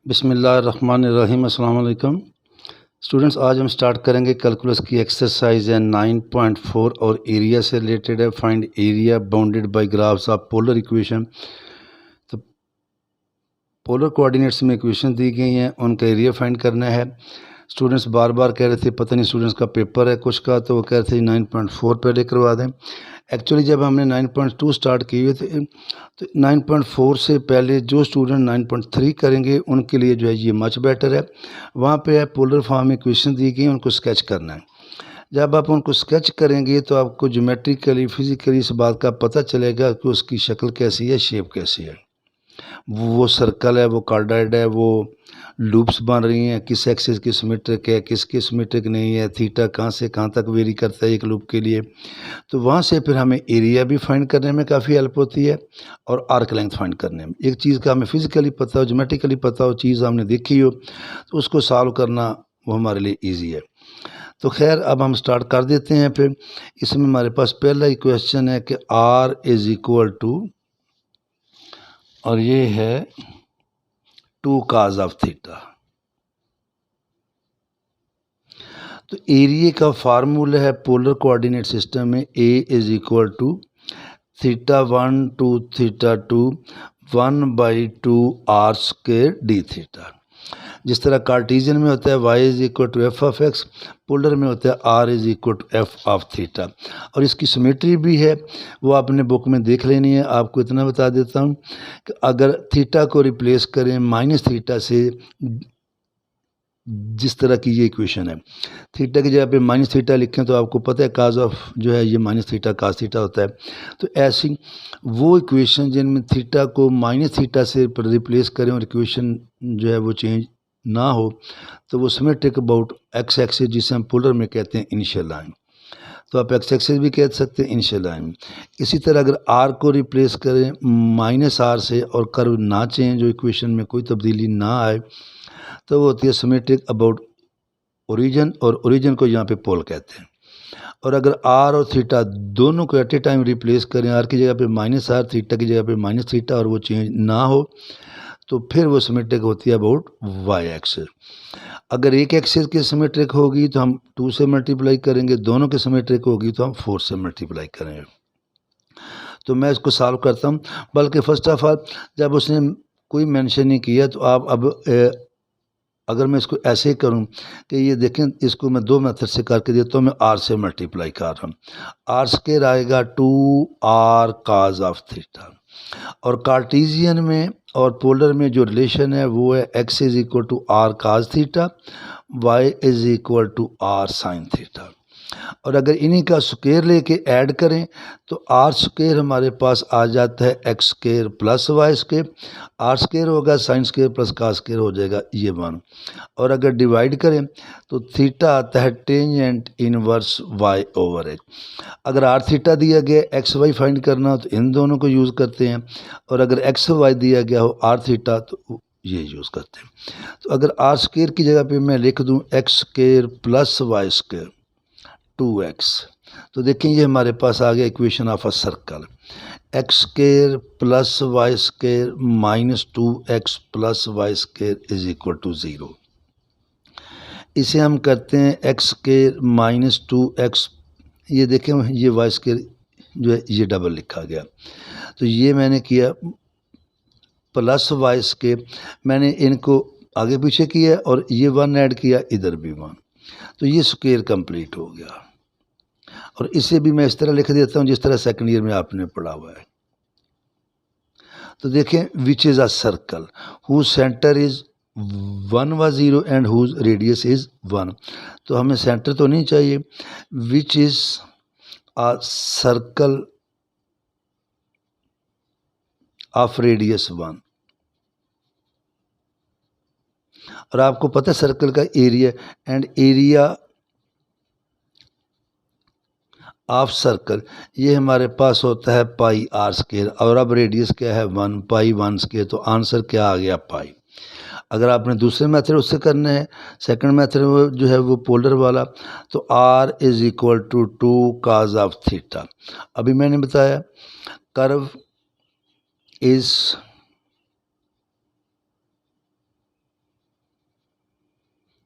बिस्मिल्लाहिर्रहमानिर्रहीम। अस्सलाम वालेकुम स्टूडेंट्स, आज हम स्टार्ट करेंगे कैलकुलस की एक्सरसाइज है 9.4 और एरिया से रिलेटेड है। Find area bounded by graphs of polar equation. तो पोलर कोऑर्डिनेट्स में इक्वेशन दी गई हैं, उनका एरिया फाइंड करना है। स्टूडेंट्स बार बार कह रहे थे पता नहीं स्टूडेंट्स का पेपर है कुछ का, तो वो कह रहे थे 9.4 पहले करवा दें। एक्चुअली जब हमने 9.2 स्टार्ट किए थे तो 9.4 से पहले जो स्टूडेंट 9.3 करेंगे उनके लिए जो है ये मच बेटर है। वहाँ पे है पोलर फॉर्म में क्वेश्चन दी गई, उनको स्केच करना है। जब आप उनको स्केच करेंगे तो आपको ज्योमेट्रिकली फिजिकली इस बात का पता चलेगा कि उसकी शक्ल कैसी है, शेप कैसी है। वो सर्कल है, वो कार्डाइड है, वो लूप्स बन रही हैं, किस एक्सिस की सिमेट्रिक है, किसकी सिमेट्रिक नहीं है, थीटा कहाँ से कहाँ तक वेरी करता है एक लूप के लिए। तो वहाँ से फिर हमें एरिया भी फाइंड करने में काफ़ी हेल्प होती है और आर्क लेंथ फाइंड करने में। एक चीज़ का हमें फिजिकली पता हो, ज्योमेट्रिकली पता हो, चीज़ हमने देखी हो, तो उसको सॉल्व करना वो हमारे लिए ईजी है। तो खैर अब हम स्टार्ट कर देते हैं। फिर इसमें हमारे पास पहला ही क्वेश्चन है कि आर इज़ इक्वल टू, और ये है 2 cos ऑफ थीटा। तो एरिया का फार्मूला है पोलर कोऑर्डिनेट सिस्टम में A is equal to θ1 to θ2 1/2 r square D theta. जिस तरह कार्टीजियन में होता है y is equal to F of X, polar में होता है r is equal to F of theta. और इसकी सिमेट्री भी है, वो आपने बुक में देख लेनी है। आपको इतना बता देता हूँ कि अगर थीटा को रिप्लेस करें माइनस थीटा से, जिस तरह की ये इक्वेशन है, थीटा की जगह पे माइनस थीटा लिखें तो आपको पता है काज ऑफ जो है ये माइनस थीटा काज थीटा होता है। तो ऐसी वो इक्वेशन जिनमें थीटा को माइनस थीटा से रिप्लेस करें और इक्वेशन जो है वो चेंज ना हो, तो वो सिमेट्रिक अबाउट एक्स एक्सिस, जिसे हम पोलर में कहते हैं इनिशियल लाइन। तो आप एक्स एक्सिस भी कह सकते हैं इनिशियल लाइन। इसी तरह अगर आर को रिप्लेस करें माइनस आर से और कर्व ना चेंज हो, इक्वेशन में कोई तब्दीली ना आए, तो वो होती है सिमेट्रिक अबाउट ओरिजिन, और ओरिजिन को यहाँ पे पोल कहते हैं। और अगर आर और थीटा दोनों को एट ए टाइम रिप्लेस करें, आर की जगह पे माइनस आर, थीटा की जगह पे माइनस थीटा, और वो चेंज ना हो, तो फिर वो सिमेट्रिक होती है अबाउट वाई एक्सिस। अगर एक एक्सिस की सिमेट्रिक होगी तो हम 2 से मल्टीप्लाई करेंगे, दोनों की सिमेट्रिक होगी तो हम 4 से मल्टीप्लाई करेंगे। तो मैं इसको सॉल्व करता हूँ। बल्कि फर्स्ट ऑफ ऑल जब उसने कोई मेंशन नहीं किया, तो आप अब अगर मैं इसको ऐसे ही करूं कि ये देखें, इसको मैं 2 मेथड से करके देता हूँ। मैं आर से मल्टीप्लाई कर रहा हूँ, आर स्क्वायर आएगा 2r cos ऑफ थीटा। और कार्टीजियन में और पोलर में जो रिलेशन है वो है x is equal to r cos theta, y is equal to r sin theta. और अगर इन्हीं का स्क्वायर लेके ऐड करें तो आर स्क्वायर हमारे पास आ जाता है X square plus Y square. R square होगा sine square plus cos square हो जाएगा ये 1। और अगर डिवाइड करें तो थीटा आता है tangent inverse Y over X. अगर आर थीटा दिया गया एक्स वाई फाइंड करना हो तो इन दोनों को यूज़ करते हैं, और अगर एक्स वाई दिया गया हो आर थीटा तो ये यूज़ करते हैं। तो अगर आर स्क्वायर की जगह पे मैं लिख दूँ X square plus Y square 2x, तो देखें ये हमारे पास आ गया equation of a circle. X square plus Y square minus 2x plus Y square is equal to 0। इसे हम करते हैं एक्स स्क्वायर माइनस 2x, ये देखें ये वाई स्क्वायर जो है ये डबल लिखा गया, तो ये मैंने किया प्लस वाई स्क्वायर, मैंने इनको आगे पीछे किया और ये 1 ऐड किया, इधर भी 1, तो ये स्क्वायर कंप्लीट हो गया। और इसे भी मैं इस तरह लिख देता हूँ जिस तरह सेकंड ईयर में आपने पढ़ा हुआ है। तो देखें which is a circle whose centre is 1 व 0 एंड हुज रेडियस इज़ 1। तो हमें सेंटर तो नहीं चाहिए। विच is a circle of radius 1। और आपको पता है सर्कल का area, and area of circle ये हमारे पास होता है पाई आर स्क्वायर। और अब रेडियस क्या है 1 पाई 1 स्क्वायर, तो आंसर क्या आ गया पाई। अगर आपने दूसरे मेथड उससे करना है, सेकंड मेथड जो है वो पोलर वाला, तो R is equal to 2 cos of theta. अभी मैंने बताया curve is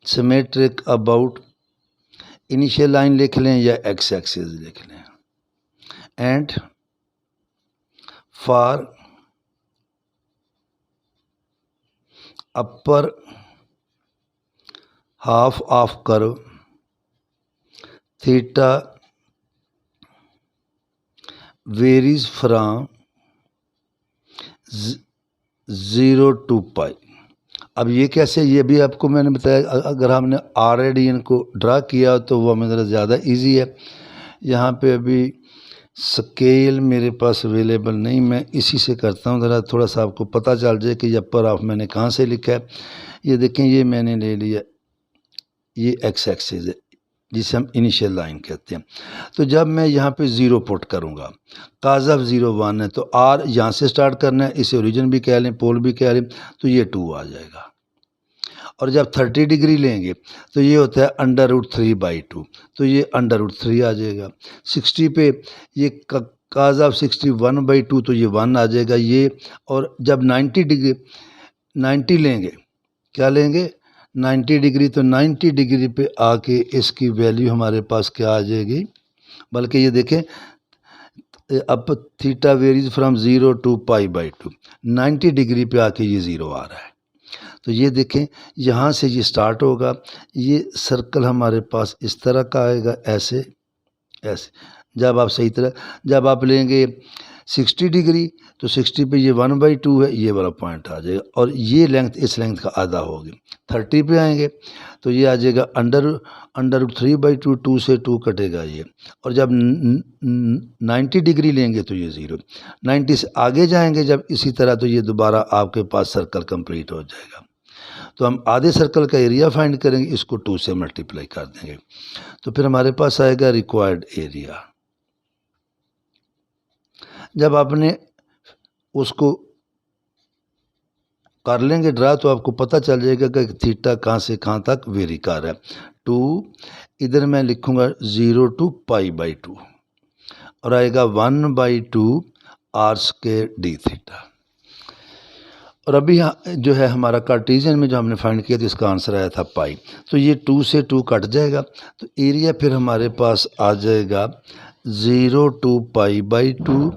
symmetric about initial line लिख लें या एक्स एक्सिस लिख लें, and for upper half of curve theta varies from 0 to pi. अब ये कैसे, ये भी आपको मैंने बताया, अगर हमने ऑलरेडी इनको ड्रा किया तो वो हमें ज़रा ज़्यादा इजी है। यहाँ पे अभी स्केल मेरे पास अवेलेबल नहीं, मैं इसी से करता हूँ, ज़रा थोड़ा सा आपको पता चल जाए कि अपर ऑफ मैंने कहाँ से लिखा है। ये देखें, ये मैंने ले लिया, ये एक्स एक्सिस है जिसे हम इनिशियल लाइन कहते हैं। तो जब मैं यहाँ पे ज़ीरो पुट करूँगा, काज ऑफ 0 1 है, तो आर यहाँ से स्टार्ट करना है, इसे ओरिजिन भी कह लें, पोल भी कह लें, तो ये 2 आ जाएगा। और जब 30 डिग्री लेंगे तो ये होता है √3/2, तो ये √3 आ जाएगा। 60 पे ये काज ऑफ 60 1/2, तो ये 1 आ जाएगा ये। और जब 90 डिग्री 90 लेंगे, क्या लेंगे 90 डिग्री, तो 90 डिग्री पे आके इसकी वैल्यू हमारे पास क्या आ जाएगी, बल्कि ये देखें अब theta varies from 0 to π/2, 90 degree पे आके ये 0 आ रहा है। तो ये देखें, यहाँ से ये स्टार्ट होगा, ये सर्कल हमारे पास इस तरह का आएगा, ऐसे ऐसे। जब आप सही तरह, जब आप लेंगे 60 डिग्री, तो 60 पे ये 1/2 है, ये वाला पॉइंट आ जाएगा, और ये लेंथ इस लेंथ का आधा होगी। 30 पे आएंगे तो ये आ जाएगा √3/2, 2 से 2 कटेगा ये। और जब 90 डिग्री लेंगे तो ये 0, 90 से आगे जाएंगे जब इसी तरह, तो ये दोबारा आपके पास सर्कल कंप्लीट हो जाएगा। तो हम आधे सर्कल का एरिया फाइंड करेंगे, इसको 2 से मल्टीप्लाई कर देंगे, तो फिर हमारे पास आएगा रिक्वायर्ड एरिया। जब आपने उसको कर लेंगे ड्रा, तो आपको पता चल जाएगा कि थीटा कहाँ से कहाँ तक वेरी कर रहा है। 2 इधर मैं लिखूँगा 0 to π/2, और आएगा 1/2 r² d थीटा। और अभी जो है हमारा कार्टेशियन में जो हमने फाइंड किया, तो इसका आंसर आया था पाई। तो ये 2 से 2 कट जाएगा, तो एरिया फिर हमारे पास आ जाएगा 0 to π/2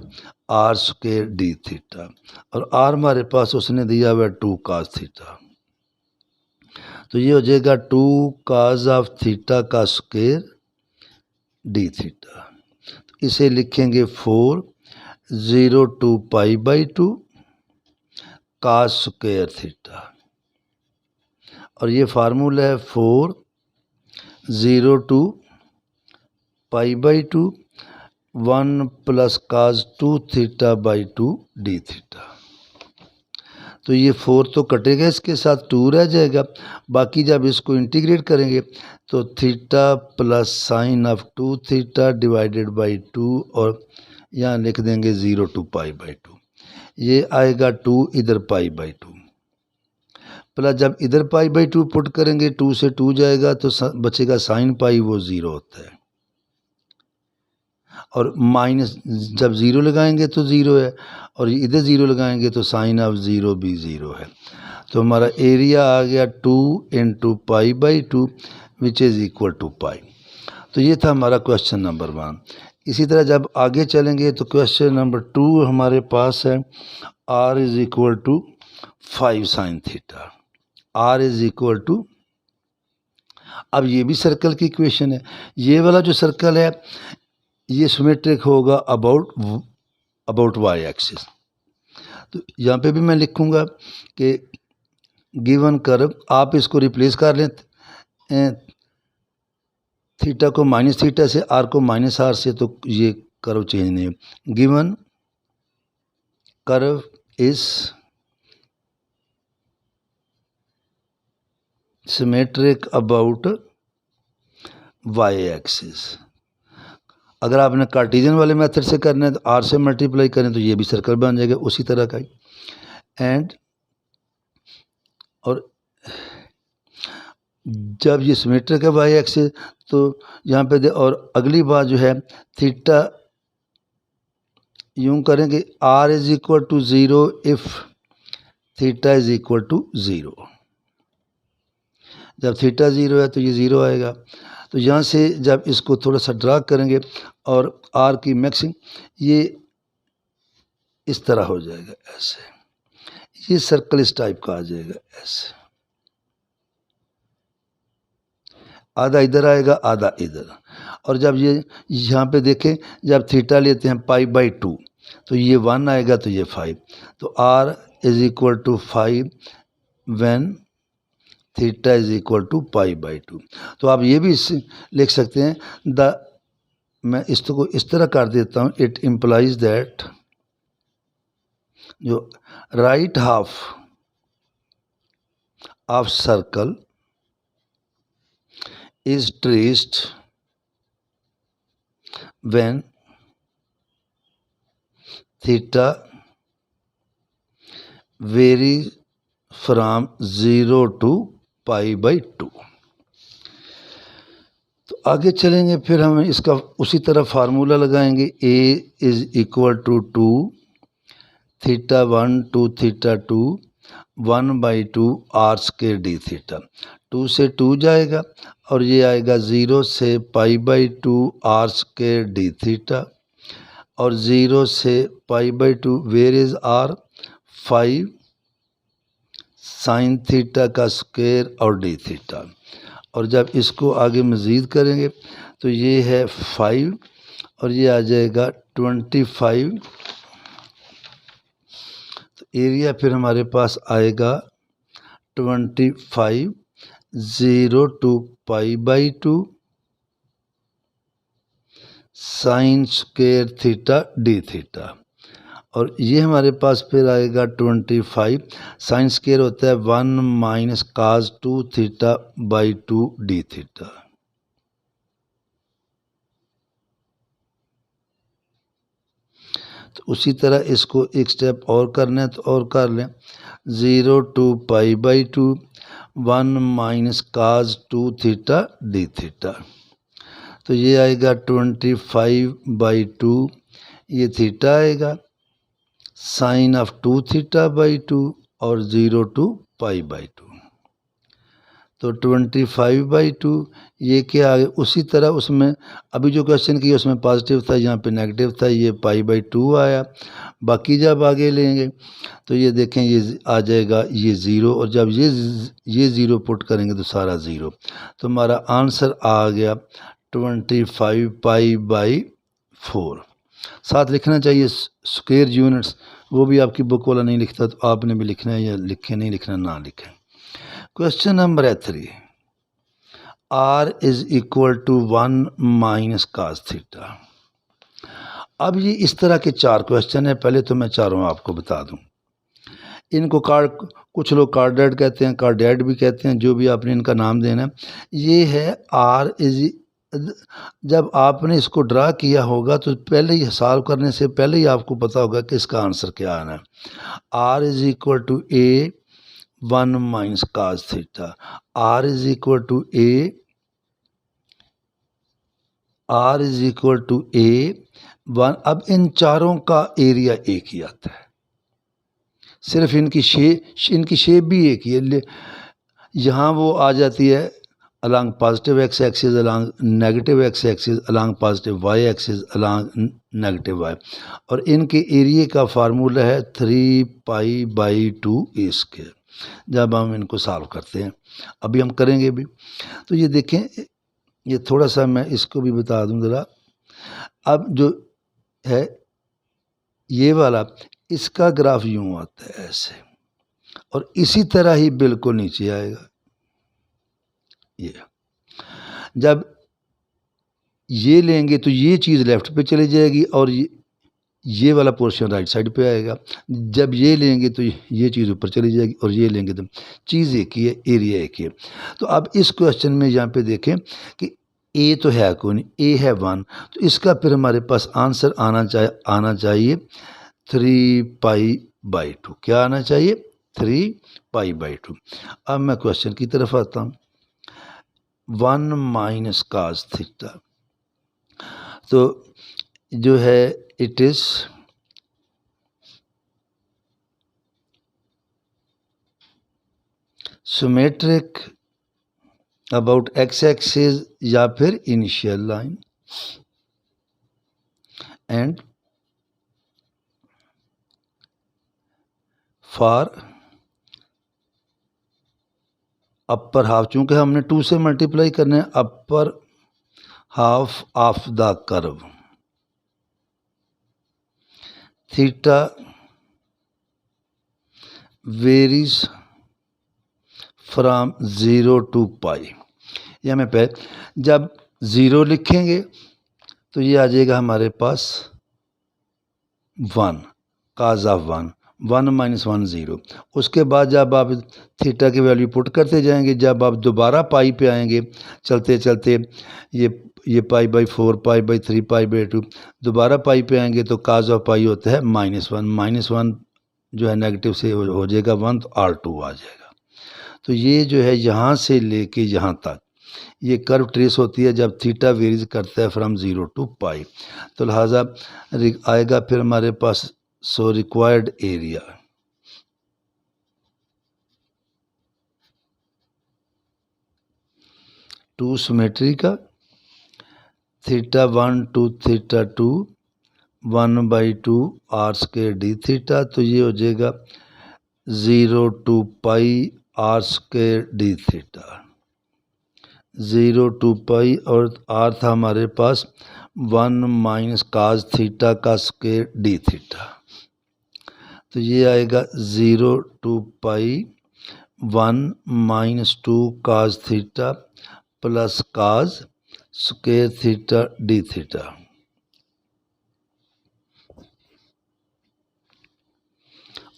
r² d थीटा, और आर हमारे पास उसने दिया हुआ 2 cos थीटा, तो ये हो जाएगा 2 cos ऑफ थीटा का स्क्वायर d थीटा। तो इसे लिखेंगे 4 0 to π/2 cos² थीटा, और ये फार्मूला है 4 0 to π/2 1 + cos 2 θ/2 d थीटा। तो ये 4 तो कटेगा, इसके साथ 2 रह जाएगा, बाकी जब इसको इंटीग्रेट करेंगे तो theta plus sine of 2 θ divided by 2, और यहाँ लिख देंगे 0 to π/2, ये आएगा 2 इधर π/2, प्लस जब इधर π/2 पुट करेंगे 2 से 2 जाएगा तो बचेगा साइन पाई, वो 0 होता है, और माइनस जब 0 लगाएंगे तो 0 है, और इधर 0 लगाएंगे तो साइन ऑफ 0 भी 0 है। तो हमारा एरिया आ गया 2 × π/2 विच इज़ इक्वल टू पाई। तो ये था हमारा क्वेश्चन नंबर 1। इसी तरह जब आगे चलेंगे तो क्वेश्चन नंबर 2 हमारे पास है r is equal to 5 sin theta, r is equal to, अब ये भी सर्कल की इक्वेशन है, ये वाला जो सर्कल है ये सिमेट्रिक होगा अबाउट y एक्सिस। तो यहाँ पे भी मैं लिखूँगा कि गिवन कर्व, आप इसको रिप्लेस कर लें थीटा को माइनस थीटा से, आर को माइनस आर से, तो ये कर्व चेंज नहीं है। Given curve is symmetric about y axis. अगर आपने कार्टेशियन वाले मेथड से करना है तो r से मल्टीप्लाई करें तो ये भी सर्कल बन जाएगा उसी तरह का ही। एंड और जब ये सिमेट्रिक है y एक्सिस तो यहाँ पे दे, और अगली बात जो है थीटा यूँ करेंगे r is equal to 0 if theta is equal to 0। जब थीटा 0 है तो ये 0 आएगा। तो यहाँ से जब इसको थोड़ा सा ड्रा करेंगे और आर की मैक्सिम ये इस तरह हो जाएगा ऐसे, ये सर्कल इस टाइप का आ जाएगा ऐसे, आधा इधर आएगा आधा इधर। और जब ये यहाँ पे देखें, जब थीटा लेते हैं π/2 तो ये 1 आएगा तो ये 5, तो r is equal to 5 when theta is equal to π/2। तो आप ये भी लिख सकते हैं मैं इसको इस तरह कर देता हूँ, इट इम्प्लाइज दैट जो right half of circle is traced when theta varies from 0 to π/2। तो आगे चलेंगे, फिर हम इसका उसी तरह फार्मूला लगाएंगे, a is equal to 2 theta 1 to theta 2 1/2 r² d theta. 2 से 2 जाएगा और ये आएगा 0 से π/2 r² d थीटा, और 0 से π/2 where is r 5 sine theta का स्क्वायर और d थीटा। और जब इसको आगे मज़ीद करेंगे तो ये है 5 और ये आ जाएगा 25। तो एरिया फिर हमारे पास आएगा 25 0 to π/2 sine square theta d theta. और ये हमारे पास फिर आएगा 25 साइन स्क्वायर होता है 1 minus cos 2 theta by 2 d theta. तो उसी तरह इसको एक स्टेप और करना है तो और कर लें, 0 to π/2 1 minus cos 2 theta d theta. तो ये आएगा 25/2, ये थीटा आएगा साइन ऑफ 2 थीटा बाई 2 और 0 to π/2। तो 25/2 ये क्या आ गया, उसी तरह उसमें अभी जो क्वेश्चन किया उसमें पॉजिटिव था, यहाँ पे नेगेटिव था, ये π/2 आया। बाकी जब आगे लेंगे तो ये देखें ये आ जाएगा ये 0, और जब ये 0 पुट करेंगे तो सारा 0। तो हमारा आंसर आ गया 25 π/4। साथ लिखना चाहिए स्क्वायर यूनिट्स, वो भी आपकी बुक वाला नहीं लिखता तो आपने भी लिखना है, या लिखे नहीं लिखना ना लिखें। Question number 3, r is equal to 1 minus cos theta. अब ये इस तरह के 4 क्वेश्चन है, पहले तो मैं चारों आपको बता दूं। इनको कुछ लोग कार्डेड कहते हैं, कार्डेड भी कहते हैं, जो भी आपने इनका नाम देना है। ये है r इज, जब आपने इसको ड्रा किया होगा तो पहले ही सॉल्व करने से पहले ही आपको पता होगा कि इसका आंसर क्या आना है। r is equal to a 1 minus cos theta, r is equal to a, r is equal to a 1। अब इन चारों का एरिया एक ही आता है, सिर्फ इनकी शेप भी एक ही है। यहाँ वो आ जाती है along positive X axis, along negative X axis, along positive Y axis, along negative Y. और इनके एरिया का फार्मूला है 3π/2 a स्क्वायर। जब हम इनको सॉल्व करते हैं, अभी हम करेंगे भी। तो ये देखें, ये थोड़ा सा मैं इसको भी बता दूं ज़रा। अब जो है ये वाला, इसका ग्राफ यूँ आता है ऐसे, और इसी तरह ही बिल्कुल नीचे आएगा। ये जब ये लेंगे तो ये चीज़ लेफ़्ट पे चली जाएगी और ये वाला पोर्शन राइट साइड पे आएगा। जब ये लेंगे तो ये चीज़ ऊपर चली जाएगी, और ये लेंगे तो चीज़ एक ही है, एरिया एक ही है। तो अब इस क्वेश्चन में यहाँ पे देखें कि ए तो है कौन, ए है 1, तो इसका फिर हमारे पास आंसर आना चाहिए 3π/2। क्या आना चाहिए? 3π/2। अब मैं क्वेश्चन की तरफ आता हूँ। 1 माइनस cos थीटा, तो जो है it is symmetric about X axis या फिर initial line, and for upper half, चूंकि हमने 2 से मल्टीप्लाई करने हैं, upper half of the curve theta varies from 0 to pi. ये हमें जब 0 लिखेंगे तो ये आ जाएगा हमारे पास 1 काज ऑफ 1 माइनस 1 0। उसके बाद जब आप थीटा की वैल्यू पुट करते जाएंगे, जब आप दोबारा पाई पे आएंगे चलते चलते, ये pi by 4, pi by 3, pi by 2, दोबारा पाई पे आएंगे तो काज ऑफ पाई होता है -1 जो है नेगेटिव से हो जाएगा 1, तो R2 आ जाएगा। तो ये जो है यहाँ से लेके यहाँ तक ये कर्व ट्रेस होती है जब थीटा वेरीज करता है फ्रॉम 0 टू पाई। तो लिहाजा आएगा फिर हमारे पास so required area two symmetry का theta 1 to theta 2 1/2 R² d theta. तो ये हो जाएगा 0 to pi R² d theta, 0 to pi, और R था हमारे पास 1 माइनस काज थीटा का स्क्वायर d थीटा। तो ये आएगा 0 to pi 1 minus 2 cos theta plus cos square theta d theta.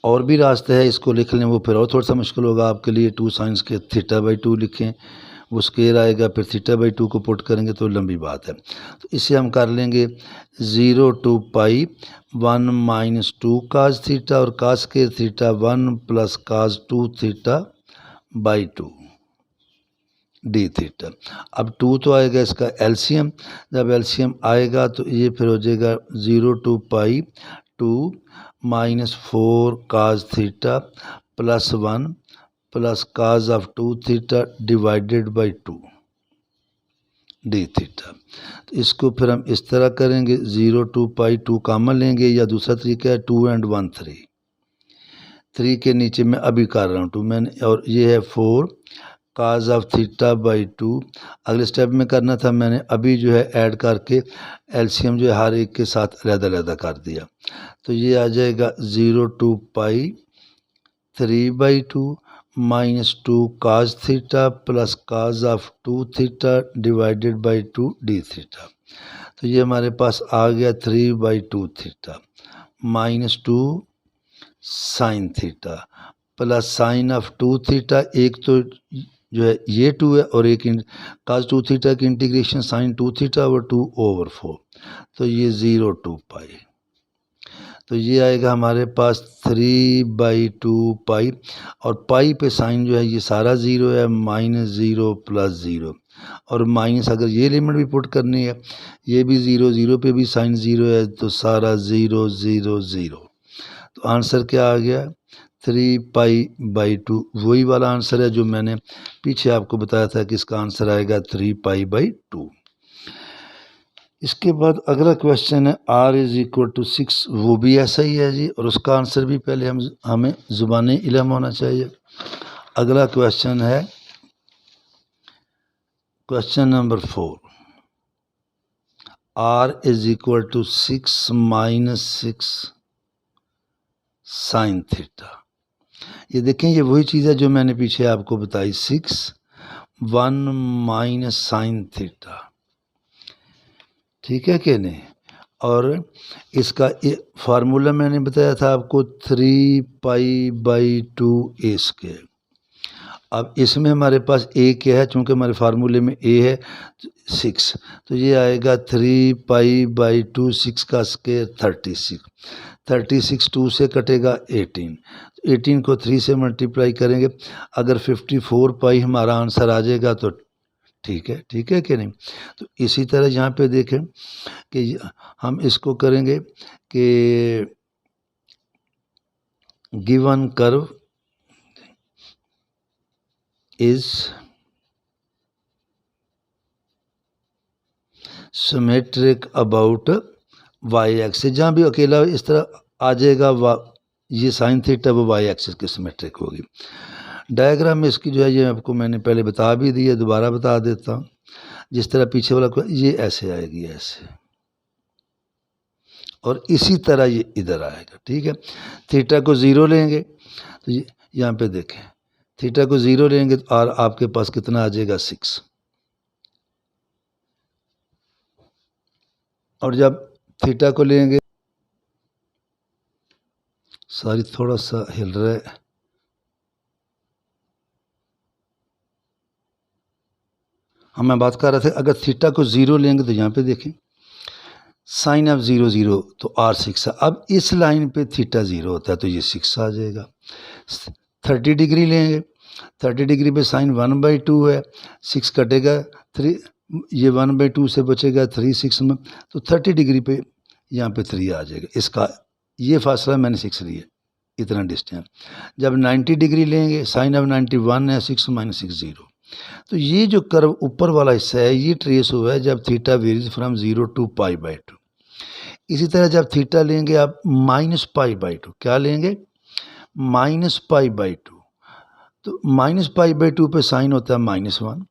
और भी रास्ते है इसको लिख लें, वो फिर और थोड़ा सा मुश्किल होगा आपके लिए। 2 साइंस के θ/2 लिखें, वो स्क्वायर आएगा, फिर θ/2 को पुट करेंगे तो लंबी बात है। तो इसे हम कर लेंगे 0 to pi 1 minus 2 cos theta और cos square theta 1 plus cos 2 θ/2 d theta. अब 2 तो आएगा इसका एलसीएम, जब एलसीएम आएगा तो ये फिर हो जाएगा 0 to pi 2 minus 4 cos theta plus 1 plus cos of 2 theta divided by 2 d theta. तो इसको फिर हम इस तरह करेंगे, 0 टू पाई 2 कामन लेंगे, या दूसरा तरीका है 2 and 1 3 के नीचे मैं अभी कर रहा हूँ 2 मैंने, और ये है 4 काज ऑफ θ/2। अगले स्टेप में करना था, मैंने अभी जो है ऐड करके एलसीएम जो है हर एक के साथ अलग-अलग कर दिया। तो ये आ जाएगा 0 to pi 3/2 minus 2 cos theta plus cos of 2 theta divided by 2 d theta. तो ये हमारे पास आ गया 3/2 theta minus 2 sine theta plus sine of 2 theta. एक तो जो है ये 2 है और एक काज 2 थीटा की इंटीग्रेशन साइन 2 थीटा और 2/4, तो ये 0 टू पाई। तो ये आएगा हमारे पास 3/2 पाई, और पाई पे साइन जो है ये सारा 0 है, -0 प्लस 0, और माइनस अगर ये लिमिट भी पुट करनी है, ये भी 0 0 पे भी साइन 0 है, तो सारा 0 0 0। तो आंसर क्या आ गया 3π/2। वही वाला आंसर है जो मैंने पीछे आपको बताया था कि इसका आंसर आएगा 3π/2। इसके बाद अगला क्वेश्चन है r = 6, वो भी ऐसा ही है जी, और उसका आंसर भी पहले हमें ज़ुबानी इल्म होना चाहिए। अगला क्वेश्चन है question number 4, r = 6 minus 6 sine theta. ये देखें, ये वही चीज़ है जो मैंने पीछे आपको बताई, 6 1 माइनस साइन थीटा, ठीक है कि नहीं। और इसका फार्मूला मैंने बताया था आपको 3π/2 a²। अब इसमें हमारे पास a क्या है, चूँकि हमारे फार्मूले में a है 6, तो ये आएगा 3π/2 6 का स्क्वायर 36 2 से कटेगा 18 को 3 से मल्टीप्लाई करेंगे, अगर 54 पाई हमारा आंसर आ जाएगा तो ठीक है कि नहीं। तो इसी तरह यहाँ पे देखें कि हम इसको करेंगे कि given curve is symmetric about Y axis, जहाँ भी अकेला इस तरह आ जाएगा ये साइन थीटा वो वाई एक्सिस की सिमेट्रिक होगी। डायग्राम में इसकी जो है ये आपको मैंने पहले बता भी दी है, दोबारा बता देता हूँ। जिस तरह पीछे वाला ये ऐसे आएगी ऐसे, और इसी तरह ये इधर आएगा। ठीक है, थीटा को ज़ीरो लेंगे तो ये यहाँ पे देखें, थीटा को ज़ीरो लेंगे तो और आपके पास कितना आ जाएगा 6, और जब थीटा को लेंगे, सॉरी थोड़ा सा हिल रहा है, मैं बात कर रहा था अगर थीटा को ज़ीरो लेंगे तो यहाँ पे देखें साइन ऑफ 0 0 तो r 6 है। अब इस लाइन पे थीटा 0 होता है तो ये 6 आ जाएगा। 30 डिग्री लेंगे, 30 डिग्री पे साइन 1/2 है, 6 कटेगा 3, ये 1/2 से बचेगा 3 6 में, तो 30 डिग्री पे यहाँ पे 3 आ जाएगा। इसका ये फासला मैंने 6 लिया, इतना डिस्टेंस। जब 90 डिग्री लेंगे साइन ऑफ 91 है, 6 - 6 0, तो ये जो कर्व ऊपर वाला हिस्सा है ये ट्रेस हुआ है जब थीटा वेरीज फ्रॉम 0 to π/2। इसी तरह जब थीटा लेंगे आप -π/2, क्या लेंगे -π/2, तो -π/2 पे साइन होता है -1,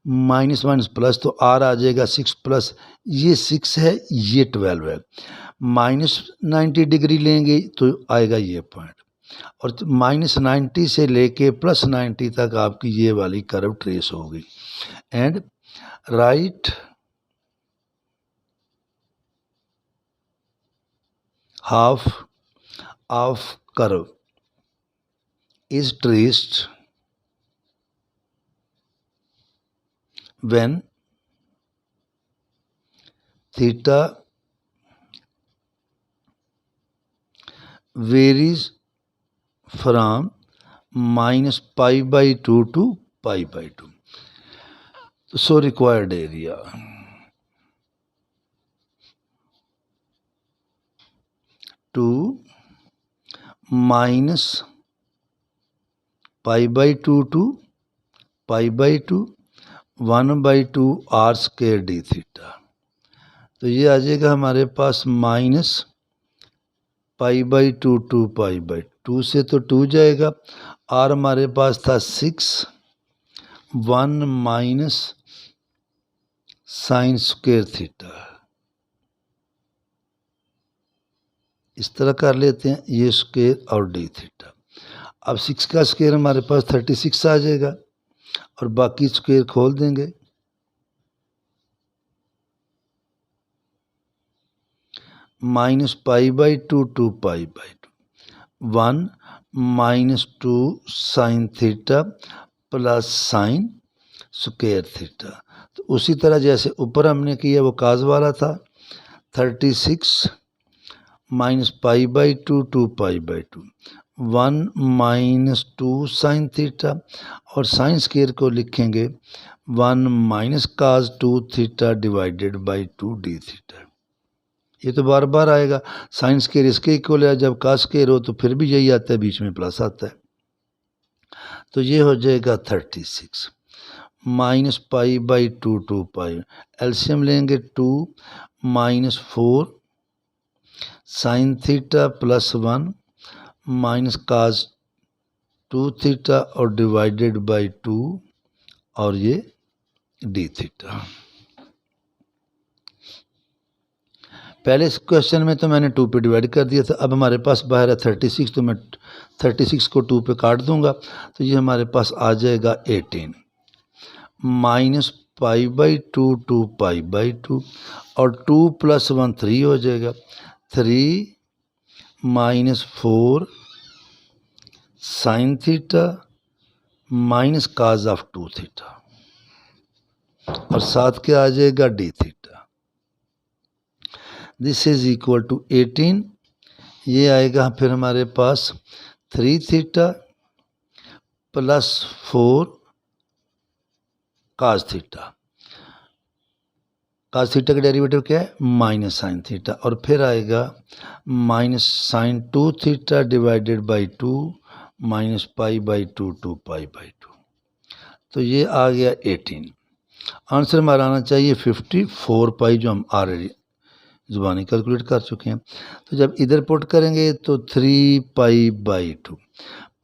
-1 प्लस तो r आ जाएगा 6 प्लस ये 6 है ये 12 है, -90 डिग्री लेंगे तो आएगा ये पॉइंट, और -90 से लेके +90 तक आपकी ये वाली कर्व ट्रेस होगी। And right half of curve is traced when theta varies from -π/2 to π/2. So required area to -π/2 to π/2 1/2 r square d theta. तो ये आ जाएगा हमारे पास -π/2 to π/2 से तो 2 जाएगा, r हमारे पास था 6, 1 माइनस साइन स्क्वायर थीटा। इस तरह कर लेते हैं ये स्क्वायर और डी थीटा। अब 6 का स्क्वायर हमारे पास 36 आ जाएगा, और बाकी स्क्वायर खोल देंगे, -π/2 to π/2 1 - 2 sine theta plus sign square theta. तो उसी तरह जैसे ऊपर हमने किया वो काज वाला था, 36 -π/2 to π/2 1 - 2 साइन थीटा, और साइन स्क्वायर को लिखेंगे 1 - cos 2 theta divided by 2 D theta. ये तो बार बार आएगा, साइन स्क्वायर इसके इक्वल है, जब cos स्क्वायर हो तो फिर भी यही आता है, बीच में प्लस आता है, तो ये हो जाएगा 36 -π/2 to π, एलसीएम लेंगे 2 - 4 sine theta plus 1 minus cos 2 theta और डिवाइडेड बाई 2 और ये डी थीटा। पहले इस क्वेश्चन में तो मैंने 2 पे डिवाइड कर दिया था, अब हमारे पास बाहर है 36, तो मैं 36 को 2 पे काट दूंगा, तो ये हमारे पास आ जाएगा 18 -π/2 to π/2, और 2 + 1 3 हो जाएगा, 3 - 4 sine theta minus cos of 2 theta, और साथ के आ जाएगा d theta. This is equal to 18, ये आएगा फिर हमारे पास 3 theta plus 4 cos theta. cos theta का डेरिवेटिव क्या है, माइनस साइन थीटा, और फिर आएगा minus sine 2 theta divided by 2 -π/2 to π/2, तो ये आ गया 18। आंसर हमारा आना चाहिए 54 पाई, जो हम ऑलरेडी ज़ुबानी कैलकुलेट कर चुके हैं। तो जब इधर पुट करेंगे तो 3 पाई बाई 2,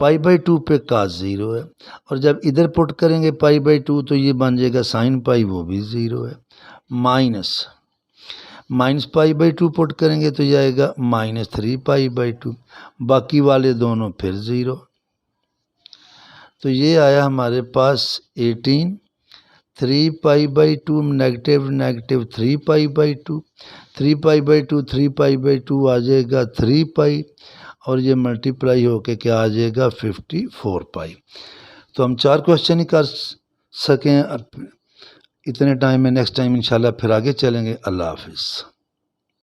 पाई बाई 2 पे काज 0 है, और जब इधर पुट करेंगे पाई बाई 2 तो ये बन जाएगा साइन पाई, वो भी 0 है। माइनस पाई बाई 2 पुट करेंगे तो ये आएगा -3 पाई बाई 2, बाकी वाले दोनों फिर 0। तो ये आया हमारे पास 18, 3 pi by 2 negative negative 3 pi by 2, 3 pi by 2 3 pi by 2 आ जाएगा 3 पाई, और ये मल्टीप्लाई होके क्या आ जाएगा 54 पाई। तो हम 4 क्वेश्चन ही कर सकें इतने टाइम में। नेक्स्ट टाइम इंशाल्लाह फिर आगे चलेंगे। अल्लाह हाफिज़।